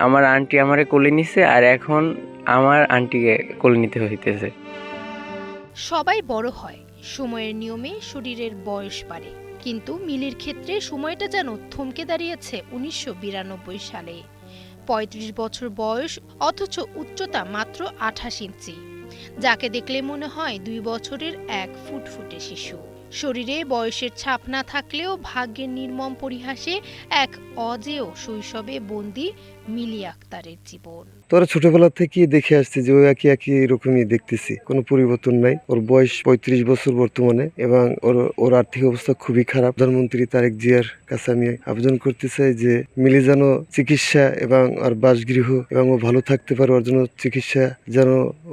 আমার আন্টি আমারে কোলে নিছে আর এখন আমার আন্টিকে কোলে নিতে হইতেছে। সবাই বড় হয়, সময়ের নিয়মে শরীরের বয়স বাড়ে, কিন্তু মিলির ক্ষেত্রে সময়টা যেন থমকে দাঁড়িয়েছে ১৯৯২ সালে। ৩৫ বছর বয়স, অথচ উচ্চতা মাত্র ২৮ ইঞ্চি। যাকে দেখলে মনে হয় ২ বছরের এক ফুটফুটে শিশু। শরীরে বয়সের ছাপ না থাকলেও ভাগ্যের নির্মম পরিহাসে এক অজেয় শৈশবে বন্দী মিলি আক্তারের জীবন। তোরা ছোটবেলা থেকে দেখে আসছি যে ওই একই একই রকমই দেখতেছি, কোনো পরিবর্তন নাই। ওর বয়স ৩৫ বছর বর্তমানে, এবং ওর আর্থিক অবস্থা খুবই খারাপ। প্রধানমন্ত্রী তারেক জিয়ার কাছে আমি আবেদন করতে চাই যে মিলি যেন চিকিৎসা এবং আর বাসগৃহ এবং ও ভালো থাকতে পারে, ওর জন্য চিকিৎসা যেন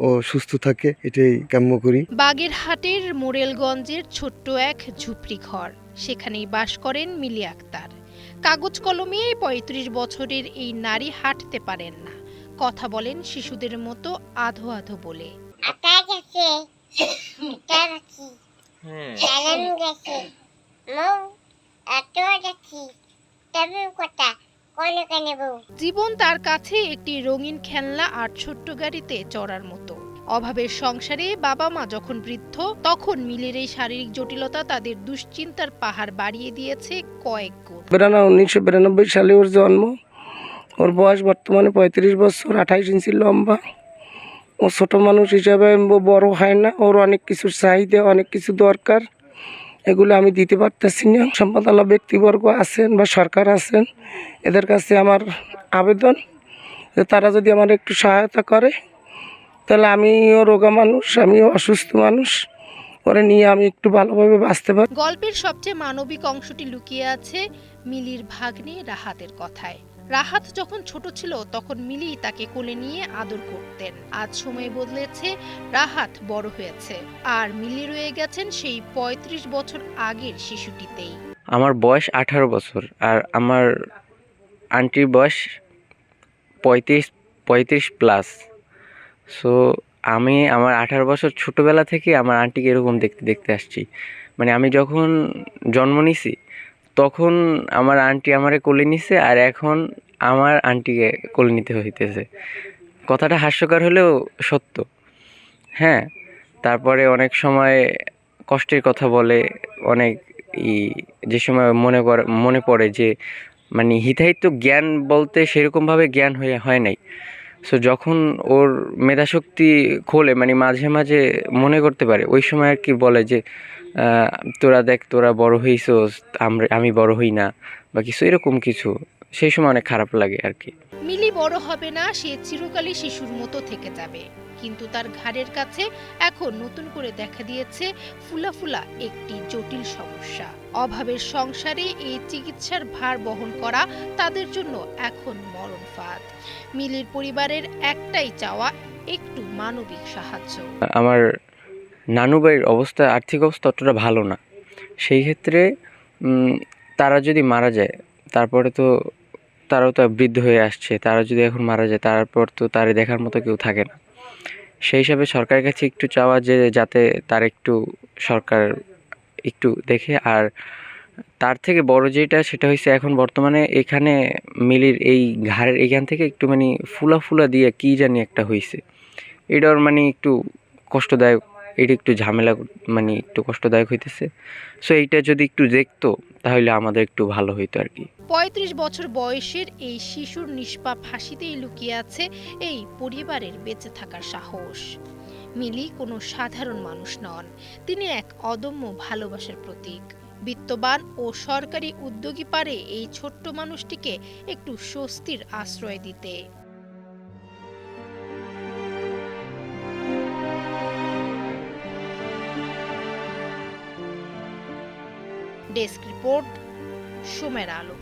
ও সুস্থ থাকে, এটাই কাম্য করি। বাগেরহাটের মোরেলগঞ্জের ছোট্ট এক ঝুপড়ি ঘর, সেখানেই বাস করেন মিলি আক্তার। কাগজ কলমে ৩৫ বছরের এই নারী হাঁটতে পারেন না, কথা বলেন শিশুদের মতো আধো আধো বলে। জীবন তার কাছে একটি রঙিন খেলনা আর ছোট্ট গাড়িতে চড়ার মতো। অভাবের সংসারে বাবা মা যখন বৃদ্ধ, তখন মিলের এই শারীরিক জটিলতা তাদের দুশ্চিন্তার পাহাড় বাড়িয়ে দিয়েছে কয়েক গুণ। 1992 সালে ওর জন্ম। ওর বয়স বর্তমানে 35 বছর, 28 ইঞ্চি লম্বা। ও ছোট মানুষ হিসাবে বড় হয় না, ওর অনেক কিছুর চাহিদা, অনেক কিছু দরকার, এগুলো আমি দিতে পারতেছি না। সম্পদালা ব্যক্তিবর্গ আছেন বা সরকার আছেন, এদের কাছে আমার আবেদন যে তারা যদি আমার একটু সহায়তা করে, তাহলে আমিও রোগা মানুষ, আমিও অসুস্থ মানুষ, ওরে নিয়ে আমি একটু ভালোভাবে বাঁচতে পারি। গল্পের সবচেয়ে মানবিক অংশটি লুকিয়ে আছে মিলির ভাগ্নে রাহাতের কথায়। রাহাত যখন ছোট ছিল তখন মিলি তাকে কোলে নিয়ে আদর করতেন। আজ সময় বদলেছে, রাহাত বড় হয়েছে, আর মিলি রয়ে গেছেন সেই ৩৫ বছর আগের শিশুটিতেই। আমার বয়স 18 বছর আর আমার আন্টির বয়স 35 প্লাস। সো আমি আমার 18 বছর ছোটোবেলা থেকে আমার আন্টিকে এরকম দেখতে দেখতে আসছি। মানে আমি যখন জন্ম নিছি তখন আমার আন্টি আমারে কোলে নিছে আর এখন আমার আন্টিকে কোলে নিতে হইতেছে। কথাটা হাস্যকর হলেও সত্য। হ্যাঁ, তারপরে অনেক সময় কষ্টের কথা বলে, অনেক ই যে সময় মনে পড়ে যে মানে হিতাহিত জ্ঞান বলতে সেরকমভাবে জ্ঞান হয় নাই। সো যখন ওর মেধাশক্তি খোলে, মানে মাঝে মাঝে মনে করতে পারে, ওই সময় আর কি বলে যে তোরা দেখ, তোরা বড় হইছস, আমি বড় হই না বা কিছু এরকম কিছু। সেই সময় অনেক খারাপ লাগে আর কি। মিলি বড় হবে না, সে চিরকালই শিশুর মতো থেকে যাবে, কিন্তু তার ঘাড়ের কাছে এখন নতুন করে দেখা দিয়েছে ফুলা ফুলা একটি জটিল সমস্যা। অভাবের সংসারে এই চিকিৎসার ভার বহন করা তাদের জন্য এখন মরণ ফাঁদ। মিলির পরিবারের একটাই চাওয়া, একটু মানবিক সাহায্য। আমার নানু বাড়ির অবস্থা, আর্থিক অবস্থা অতটা ভালো না। সেই ক্ষেত্রে তারা যদি মারা যায়, তারপরে তো তারাও তো বৃদ্ধ হয়ে আসছে, তারা যদি এখন মারা যায় তারপর তো তারে দেখার মতো কেউ থাকে না। সেই হিসাবে সরকারের কাছে একটু চাওয়া যে যাতে তার একটু সরকার একটু দেখে। আর তার থেকে বড় যেটা, সেটা হচ্ছে এখন বর্তমানে এখানে মিলির এই ঘাড়ের এখান থেকে একটু মানে ফুলা ফুলা দিয়ে কী জানি একটা হয়েছে, এটার মানে একটু কষ্টদায়ক, এটা একটু ঝামেলা, মানে একটু কষ্টদায়ক হইতেছে। সো এইটা যদি একটু দেখতো তাহলে আমাদের একটু ভালো হইতো আর কি। ৩৫ বছর বয়সের এই শিশুর নিষ্পাপ হাসিতেই লুকিয়ে আছে এই পরিবারের বেঁচে থাকার সাহস। মিলি কোনো সাধারণ মানুষ নন, তিনি এক অদম্য ভালোবাসার প্রতীক। বিত্তবান ও সরকারি উদ্যোগী পারে এই ছোট্ট মানুষটিকে একটু স্বস্তির আশ্রয় দিতে। ডেস্ক রিপোর্ট, সময়ের আলো।